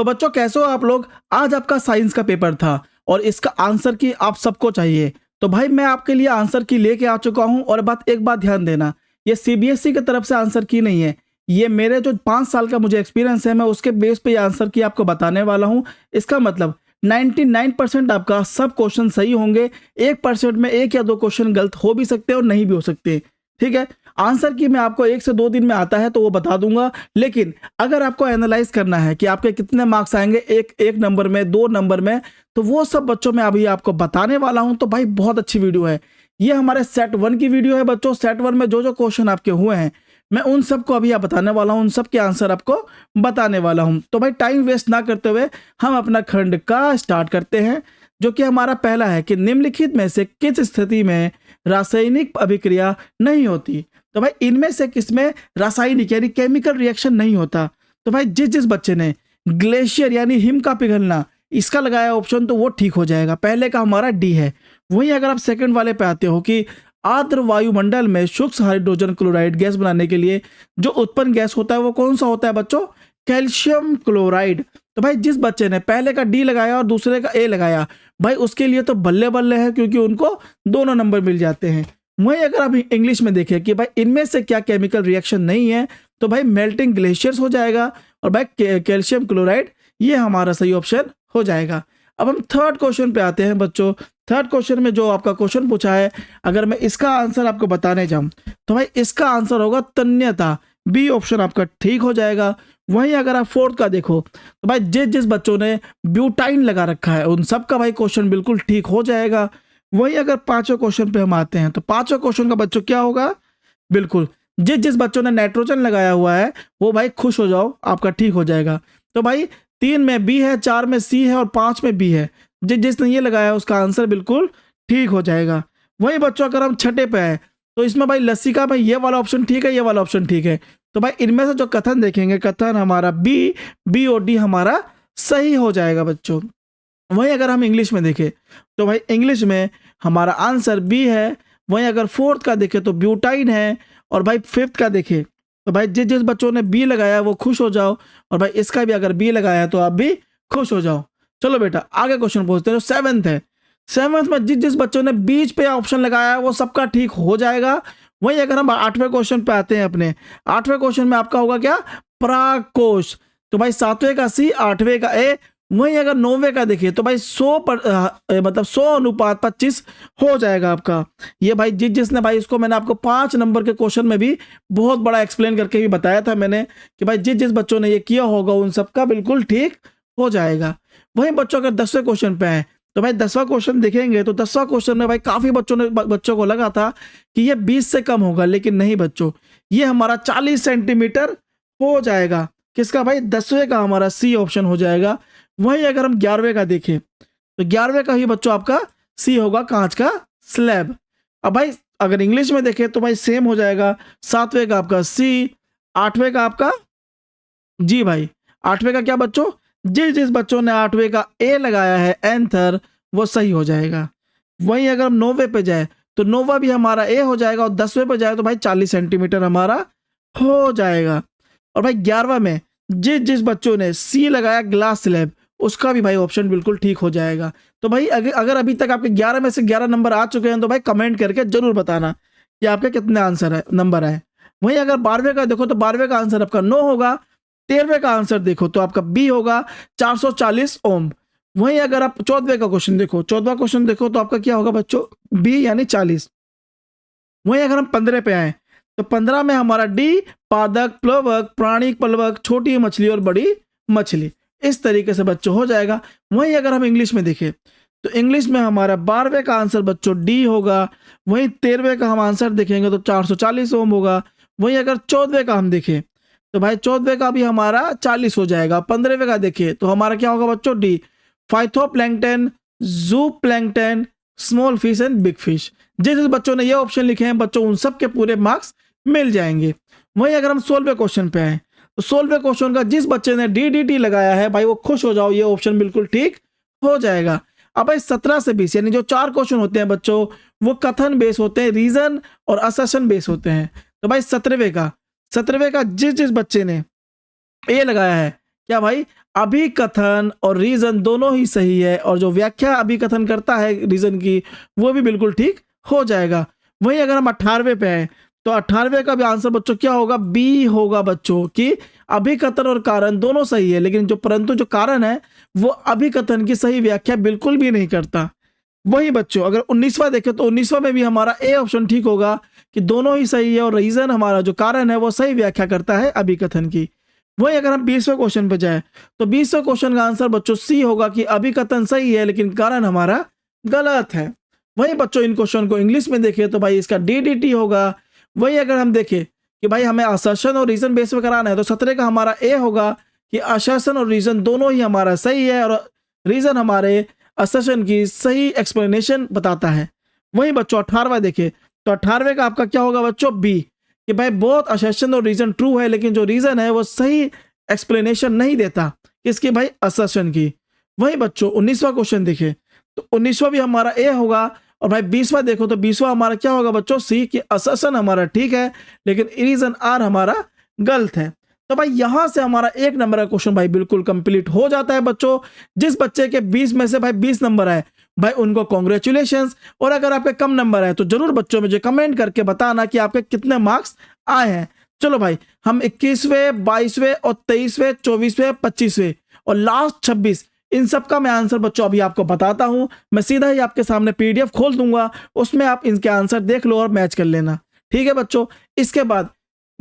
तो बच्चों कैसे हो आप लोग। आज आपका साइंस का पेपर था और इसका आंसर की आप सबको चाहिए। तो भाई मैं आपके लिए आंसर की लेके आ चुका हूं। और एक बात ध्यान देना, ये सीबीएसई की तरफ से आंसर की नहीं है, ये मेरे जो 5 साल का मुझे एक्सपीरियंस है, मैं उसके बेस पे ये आंसर की आपको बताने वाला हूं। इसका मतलब 99% आपका सब क्वेश्चन सही होंगे। 1% में 1 या 2 क्वेश्चन गलत हो भी सकते हैं और नहीं भी हो सकते। ठीक है, आंसर की मैं आपको 1 से 2 दिन में आता है तो वो बता दूंगा। लेकिन अगर आपको एनालाइज करना है कि आपके कितने मार्क्स आएंगे एक नंबर में, 2 नंबर में, तो वो सब बच्चों में अभी आपको बताने वाला हूं। तो भाई बहुत अच्छी वीडियो है ये, हमारे सेट 1 की वीडियो है बच्चों। सेट 1 में जो जो क्वेश्चन आपके हुए हैं मैं उन सबको अभी आप बताने वाला हूं, उन सब के आंसर आपको बताने वाला हूं। तो भाई टाइम वेस्ट ना करते हुए हम अपना खंड का स्टार्ट करते हैं, जो कि हमारा पहला है कि निम्नलिखित में से किस स्थिति में रासायनिक अभिक्रिया नहीं होती। तो भाई इनमें से किसमें रासायनिक यानी केमिकल रिएक्शन नहीं होता। तो भाई जिस जिस बच्चे ने ग्लेशियर यानी हिम का पिघलना इसका लगाया ऑप्शन, तो वो ठीक हो जाएगा। पहले का हमारा डी है। वहीं अगर आप सेकंड वाले पे आते हो कि आर्द्र वायुमंडल में सूक्ष्म हाइड्रोजन क्लोराइड गैस बनाने के लिए जो उत्पन्न गैस होता है वो कौन सा होता है बच्चों? Calcium chloride. तो भाई जिस बच्चे ने पहले का डी लगाया और दूसरे का ए लगाया, भाई उसके लिए तो बल्ले बल्ले है, क्योंकि उनको दोनों नंबर मिल जाते हैं। वहीं अगर आप इंग्लिश में देखें कि भाई इनमें से क्या केमिकल रिएक्शन नहीं है, तो भाई मेल्टिंग ग्लेशियर्स हो जाएगा और भाई कैल्शियम क्लोराइड, ये हमारा सही ऑप्शन हो जाएगा। अब हम थर्ड क्वेश्चन पे आते हैं बच्चों। थर्ड क्वेश्चन में जो आपका क्वेश्चन पूछा है, अगर मैं इसका आंसर आपको बताने जाऊं तो भाई इसका आंसर होगा तन्यता। बी ऑप्शन आपका ठीक हो जाएगा। वहीं अगर आप फोर्थ का देखो तो भाई जिस जिस बच्चों ने ब्यूटाइन लगा रखा है उन सब का भाई क्वेश्चन बिल्कुल ठीक हो जाएगा। वहीं अगर पांचवें क्वेश्चन पे हम आते हैं तो पांचवें क्वेश्चन का बच्चों क्या होगा? बिल्कुल जिस जिस बच्चों ने नाइट्रोजन लगाया हुआ है वो भाई खुश हो जाओ, आपका ठीक हो जाएगा। तो भाई 3 में बी है, 4 में सी है और 5 में बी है। जिसने ये लगाया उसका आंसर बिल्कुल ठीक हो जाएगा। वही बच्चों अगर हम छठे पे है तो इसमें भाई लसिका भाई ये वाला ऑप्शन ठीक है, ये वाला ऑप्शन ठीक है। तो भाई इनमें से जो कथन देखेंगे, कथन हमारा बी और डी हमारा सही हो जाएगा बच्चों। वहीं अगर हम इंग्लिश में देखें तो भाई इंग्लिश में हमारा आंसर बी है। वहीं अगर फोर्थ का देखें तो ब्यूटाइन है। और भाई फिफ्थ का देखें तो भाई जिस जिस बच्चों ने बी लगाया वो खुश हो जाओ, और भाई इसका भी अगर बी लगाया तो आप भी खुश हो जाओ। चलो बेटा आगे क्वेश्चन पूछते हैं। जो सेवंथ है, सेवंथ में जिस जिस बच्चों ने बीच पे ऑप्शन लगाया है वो सबका ठीक हो जाएगा। वहीं अगर हम आठवें क्वेश्चन पे आते हैं, अपने आठवें क्वेश्चन में आपका होगा क्या? पराग कोश। तो भाई सातवें का सी, आठवें का ए। वहीं अगर 9वें का देखिए तो भाई 100/25 हो जाएगा आपका। ये भाई जिसने भाई इसको मैंने आपको 5 नंबर के क्वेश्चन में भी बहुत बड़ा एक्सप्लेन करके भी बताया था मैंने कि भाई जिस बच्चों ने ये किया होगा उन सबका बिल्कुल ठीक हो जाएगा। वहीं बच्चों अगर 10वें क्वेश्चन पे आए तो भाई 10वां क्वेश्चन देखेंगे तो 10वां क्वेश्चन में भाई काफी बच्चों को लगा था कि ये 20 से कम होगा, लेकिन नहीं बच्चों, ये हमारा 40 सेंटीमीटर हो जाएगा। किसका भाई? 10वें का हमारा सी ऑप्शन हो जाएगा। वहीं अगर हम 11वें का देखें तो 11वें का ही बच्चों आपका सी होगा, कांच का स्लैब। अब भाई अगर इंग्लिश में देखें तो भाई सेम हो जाएगा। 7वें का आपका सी, 8वें का आपका जी भाई 8वें का क्या बच्चों? जिस बच्चों ने 8वें का ए लगाया है एंथर, वो सही हो जाएगा। वहीं अगर हम 9वें पे जाए तो 9वां भी हमारा ए हो जाएगा, और 10वें पे जाए तो भाई 40 सेंटीमीटर हमारा हो जाएगा। और भाई 11वां में जिस बच्चों ने सी लगाया ग्लास स्लैब, उसका भी भाई ऑप्शन बिल्कुल ठीक हो जाएगा। तो भाई अगर अभी तक आपके 11 में से 11 नंबर आ चुके हैं तो भाई कमेंट करके जरूर बताना कि आपके कितने आंसर है, नंबर आए। वहीं अगर 12वें का देखो तो 12वें का आंसर आपका 9 होगा। 13वें का आंसर देखो तो आपका बी होगा, 440 ओम। वहीं अगर आप 14वें का क्वेश्चन देखो, 14वां क्वेश्चन देखो तो आपका क्या होगा बच्चों? बी यानी 40। वहीं अगर हम 15 पे आए तो 15 में हमारा डी, पादक, प्लवक, प्राणी प्लवक, छोटी मछली और बड़ी मछली। इस तरीके से बच्चों हो जाएगा। वहीं अगर हम इंग्लिश में देखें तो इंग्लिश में हमारा 12वें का आंसर बच्चों डी होगा। वहीं 13वें का हम आंसर देखेंगे तो 440 ओम होगा। वहीं अगर 14वें का हम देखें तो भाई 14वें का भी हमारा 40 हो जाएगा। 15वें का देखिए तो हमारा क्या होगा बच्चों? डी, फाइथोप्लैंक्टन, जू plankton, small fish and big fish. जिस बच्चों ने ये ऑप्शन लिखे हैं बच्चों उन सब के पूरे मार्क्स मिल जाएंगे। वहीं अगर हम 16वें क्वेश्चन पे आए तो 16वें क्वेश्चन का जिस बच्चे ने डी लगाया है भाई वो खुश हो जाओ, ये ऑप्शन बिल्कुल ठीक हो जाएगा। अब भाई 17 से 20 यानी जो 4 क्वेश्चन होते हैं बच्चों वो कथन बेस होते हैं, रीजन और असर्शन बेस होते हैं। तो भाई 17वें का जिस बच्चे ने ए लगाया है क्या भाई, अभिकथन और रीजन दोनों ही सही है, और जो व्याख्या अभिकथन करता है रीजन की वो भी बिल्कुल ठीक हो जाएगा। वहीं अगर हम 18वें पे आए तो 18वें का भी आंसर बच्चों क्या होगा, बी होगा बच्चों, कि अभिकथन और कारण दोनों सही है, लेकिन परंतु जो कारण है वो अभिकथन की सही व्याख्या बिल्कुल भी नहीं करता। वही बच्चों अगर 19वां देखें तो 19वां में भी हमारा ए ऑप्शन ठीक होगा कि दोनों ही सही है, और रीजन हमारा जो कारण है वो सही व्याख्या करता है अभिकथन की। वही अगर हम 20वें क्वेश्चन पे जाए तो 20वें क्वेश्चन का आंसर बच्चों सी होगा कि अभिकथन सही है लेकिन कारण हमारा गलत है। वही बच्चों इन क्वेश्चन को इंग्लिश में देखें तो भाई इसका DDT होगा। वही अगर हम देखें कि भाई हमें असर्शन और रीजन बेस पे कराना है तो 17 का हमारा ए होगा कि असर्शन और रीजन दोनों ही हमारा सही है, और रीजन हमारे असर्शन की सही एक्सप्लेनेशन बताता है। वही बच्चों 18वां देखें तो 18वें का आपका क्या होगा बच्चों, बी, कि भाई बोथ असर्शन और रीजन ट्रू है, लेकिन जो रीजन है वो सही एक्सप्लेनेशन नहीं देता किसकी, भाई असर्शन की। वही बच्चों 19वां क्वेश्चन देखें तो 19वां भी हमारा ए होगा, और भाई 20वां देखो तो 20वां हमारा क्या होगा बच्चों, सी, कि असर्शन हमारा ठीक है लेकिन रीजन आर हमारा गलत है। तो भाई यहां से हमारा 1 नंबर का क्वेश्चन भाई बिल्कुल कंप्लीट हो जाता है बच्चों। जिस बच्चे के 20 में से भाई 20 नंबर आए भाई उनको कॉन्ग्रेचुलेशंस, और अगर आपके कम नंबर आए तो जरूर बच्चों मुझे कमेंट करके बताना कि आपके कितने मार्क्स आए हैं। चलो भाई हम 21वें 22वें और 23वें 24वें 25वें और लास्ट 26 इन सब का मैं आंसर बच्चों अभी आपको बताता हूं। मैं सीधा ही आपके सामने PDF खोल दूंगा, उसमें आप इनके आंसर देख लो और मैच कर लेना, ठीक है बच्चों। इसके बाद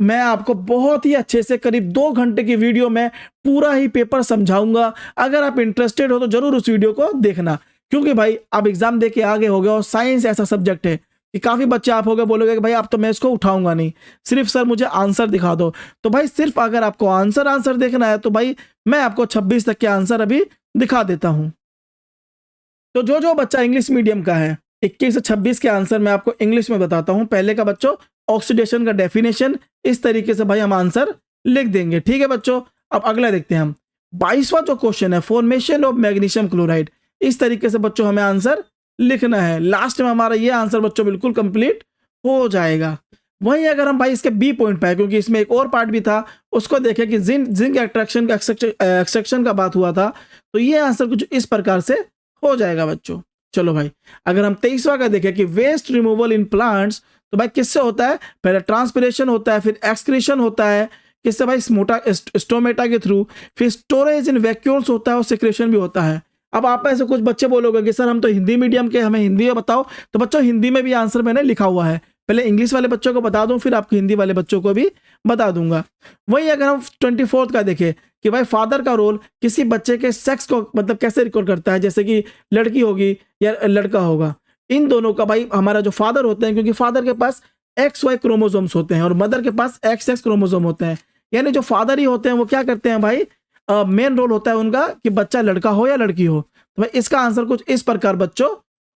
मैं आपको बहुत ही अच्छे से करीब 2 घंटे की वीडियो में पूरा ही पेपर समझाऊंगा। अगर आप इंटरेस्टेड हो तो जरूर उस वीडियो को देखना, क्योंकि भाई आप एग्जाम दे के आगे हो गए और साइंस ऐसा सब्जेक्ट है कि काफी बच्चे आप हो गए बोलोगे कि भाई अब तो मैं इसको उठाऊंगा नहीं, सिर्फ सर मुझे आंसर दिखा दो। तो भाई सिर्फ अगर आपको आंसर देखना है तो भाई मैं आपको 26 तक के आंसर अभी दिखा देता हूं। तो जो बच्चा इंग्लिश मीडियम का है 21 से 26 के आंसर मैं आपको इंग्लिश में बताता हूं। पहले का बच्चों ऑक्सीडेशन का डेफिनेशन, इस तरीके से भाई हम आंसर लिख देंगे, ठीक है बच्चों। अब अगला देखते हैं हम 22वां जो क्वेश्चन है, फॉर्मेशन ऑफ मैग्नीशियम क्लोराइड, इस तरीके से बच्चों हमें आंसर लिखना है। लास्ट में हमारा ये आंसर बच्चों बिल्कुल कंप्लीट हो जाएगा। वहीं अगर हम भाई इसके बी पॉइंट पे, क्योंकि इसमें एक और पार्ट भी था उसको देखें कि जिंक एक्सट्रैक्शन का एक्सट्रैक्शन का बात हुआ था, तो ये आंसर कुछ इस प्रकार से हो जाएगा बच्चों। चलो भाई अगर हम 23वां का देखें कि वेस्ट रिमूवल इन प्लांट्स, तो भाई किससे होता है, पहले ट्रांसपिरेशन होता है, फिर एक्सक्रीशन होता है, किससे भाई स्टोमेटा के थ्रू, फिर स्टोरेज इन वैक्यूल्स होता है और सिक्रेशन भी होता है। अब आप में से कुछ बच्चे बोलोगे कि सर हम तो हिंदी मीडियम के, हमें हिंदी में बताओ। तो बच्चों हिंदी में भी आंसर मैंने लिखा हुआ है, पहले इंग्लिश वाले बच्चों को बता दूं फिर आपको हिंदी वाले बच्चों को भी बता दूंगा। वही अगर हम 24 का देखें कि भाई फादर का रोल किसी बच्चे के सेक्स को मतलब कैसे रिकॉर्ड करता है, जैसे कि लड़की होगी या लड़का होगा, इन दोनों का भाई हमारा जो फादर होते हैं, क्योंकि फादर के पास XY क्रोमोसोम्स होते हैं और मदर के पास XX क्रोमोसोम होते हैं, यानी जो फादर ही होते हैं वो क्या करते हैं भाई, मेन रोल होता है उनका कि बच्चा लड़का हो या लड़की हो। तो भाई इसका आंसर कुछ इस प्रकार बच्चों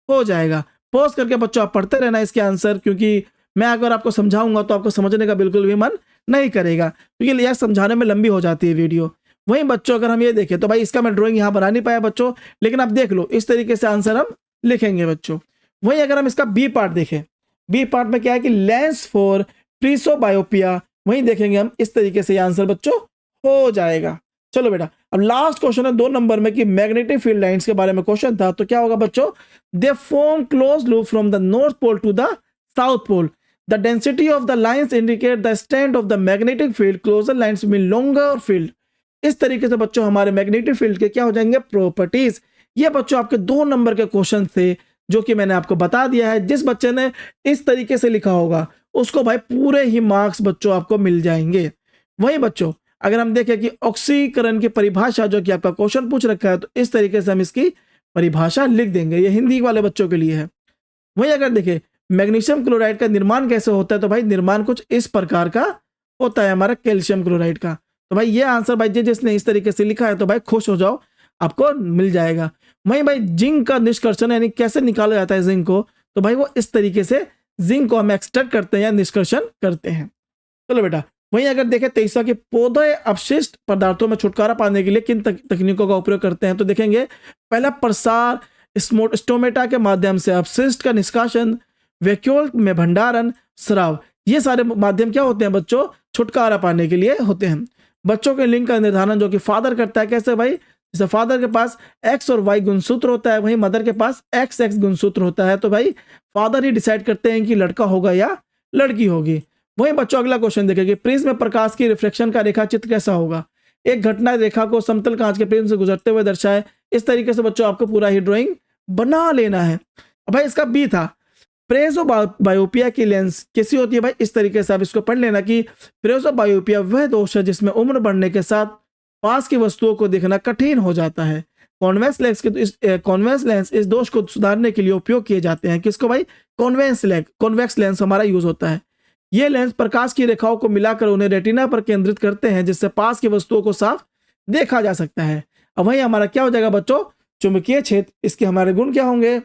हो जाएगा। पॉज करके बच्चों आप पढ़ते रहना इसके आंसर, क्योंकि मैं अगर आपको समझाऊंगा तो आपको समझने का बिल्कुल भी मन नहीं करेगा, क्योंकि यह समझाने में लंबी हो जाती है वीडियो। वहीं बच्चों अगर हम ये देखें तो भाई इसका मैं ड्राइंग यहाँ बना नहीं पाया बच्चों, लेकिन आप देख लो इस तरीके से आंसर हम लिखेंगे बच्चों। वहीं अगर हम इसका बी पार्ट देखें, बी पार्ट में क्या है कि लेंस फॉर प्रीसोबायोपिया, वहीं देखेंगे हम इस तरीके से आंसर बच्चों हो जाएगा। चलो बेटा अब लास्ट क्वेश्चन है 2 नंबर में कि मैग्नेटिक फील्ड लाइंस के बारे में क्वेश्चन था, तो क्या होगा बच्चों, they form close loop from the north pole to the south pole, the density of the lines indicate the strength of the magnetic field, closer lines mean longer field. इस तरीके से बच्चों हमारे मैग्नेटिक फील्ड के क्या हो जाएंगे, properties. ये बच्चों आपके 2 नंबर के क्वेश्चन थे जो कि मैंने आपको बता दिया है। जिस बच्चे ने इस तरीके से लिखा होगा उसको भाई पूरे ही मार्क्स बच्चों आपको मिल जाएंगे। वहीं बच्चों अगर हम देखें कि ऑक्सीकरण की परिभाषा जो कि आपका क्वेश्चन पूछ रखा है, तो इस तरीके से हम इसकी परिभाषा लिख देंगे, ये हिंदी वाले बच्चों के लिए है। वहीं अगर देखें मैग्नीशियम क्लोराइड का निर्माण कैसे होता है, तो भाई निर्माण कुछ इस प्रकार का होता है हमारा कैल्शियम क्लोराइड का। तो भाई ये आंसर भाई जिसने इस तरीके से लिखा है तो भाई खुश हो जाओ, आपको मिल जाएगा। वहीं भाई जिंक का निष्कर्षण यानी कैसे निकाला जाता है जिंक को, तो भाई वो इस तरीके से जिंक को हम एक्सट्रैक्ट करते हैं या निष्कर्षण करते हैं। चलो बेटा वहीं अगर देखें 23वां के पौधे अपशिष्ट पदार्थों में छुटकारा पाने के लिए किन तकनीकों का उपयोग करते हैं, तो देखेंगे पहला प्रसार, स्टोमेटा के माध्यम से अपशिष्ट का निष्कासन, वैक्यूल में भंडारण, स्राव, ये सारे माध्यम क्या होते हैं बच्चों, छुटकारा पाने के लिए होते हैं। बच्चों के लिंग का निर्धारण जो कि फादर करता है। कैसे भाई? जैसे फादर के पास एक्स और वाई गुणसूत्र होता है, वहीं मदर के पास एक्स एक्स गुणसूत्र होता है। तो भाई फादर ही डिसाइड करते हैं कि लड़का होगा या लड़की होगी। वहीं बच्चों अगला क्वेश्चन देखेंगे, प्रिज्म में प्रकाश की रिफ्लेक्शन का रेखा चित्र कैसा होगा? एक घटना रेखा को समतल कांच के प्रिज्म से गुजरते हुए दर्शाए। इस तरीके से बच्चों आपको पूरा ही ड्राइंग बना लेना है। अब भाई इसका बी था, प्रेसोबायोपिया की लेंस कैसी होती है? भाई इस तरीके से आप इसको पढ़ लेना कि प्रेसोबायोपिया वह दोष है जिसमें उम्र बढ़ने के साथ पास की वस्तुओं को देखना कठिन हो जाता है। कॉन्वेक्स लेंस इस दोष को सुधारने के लिए उपयोग किए जाते हैं। किसको भाई? कॉन्वेक्स लेंस हमारा यूज होता है। ये लेंस प्रकाश की रेखाओं को मिलाकर उन्हें रेटिना पर केंद्रित करते हैं, जिससे पास की वस्तुओं को साफ देखा जा सकता है। अब वही हमारा क्या हो जाएगा बच्चों? चुंबकीय क्षेत्र। इसके हमारे गुण क्या होंगे?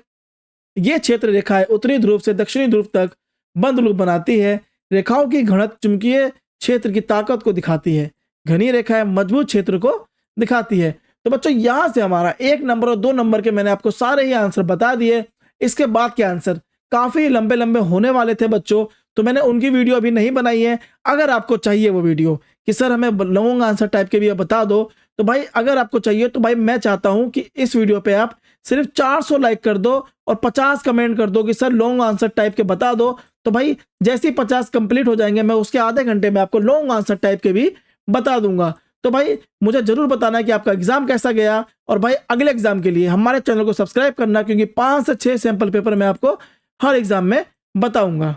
ये क्षेत्र रेखाएं उत्तरी ध्रुव से दक्षिणी ध्रुव तक बंद लूप बनाती है। रेखाओं की घनत्व चुंबकीय क्षेत्र की ताकत को दिखाती है। घनी रेखाएं मजबूत क्षेत्र को दिखाती है। तो बच्चों यहां से हमारा 1 नंबर और 2 नंबर के मैंने आपको सारे ही आंसर बता दिए। इसके बाद के आंसर काफी लंबे लंबे होने वाले थे बच्चों, तो मैंने उनकी वीडियो अभी नहीं बनाई है। अगर आपको चाहिए वो वीडियो कि सर हमें लॉन्ग आंसर टाइप के भी बता दो, तो भाई अगर आपको चाहिए तो भाई मैं चाहता हूं कि इस वीडियो पे आप सिर्फ 400 लाइक कर दो और 50 कमेंट कर दो कि सर लॉन्ग आंसर टाइप के बता दो। तो भाई जैसे ही 50 कंप्लीट हो जाएंगे, मैं उसके आधे घंटे में आपको लॉन्ग आंसर टाइप के भी बता दूंगा। तो भाई मुझे जरूर बताना कि आपका एग्जाम कैसा गया, और भाई अगले एग्जाम के लिए हमारे चैनल को सब्सक्राइब करना, क्योंकि 5 से 6 सैंपल पेपर मैं आपको हर एग्जाम में बताऊंगा।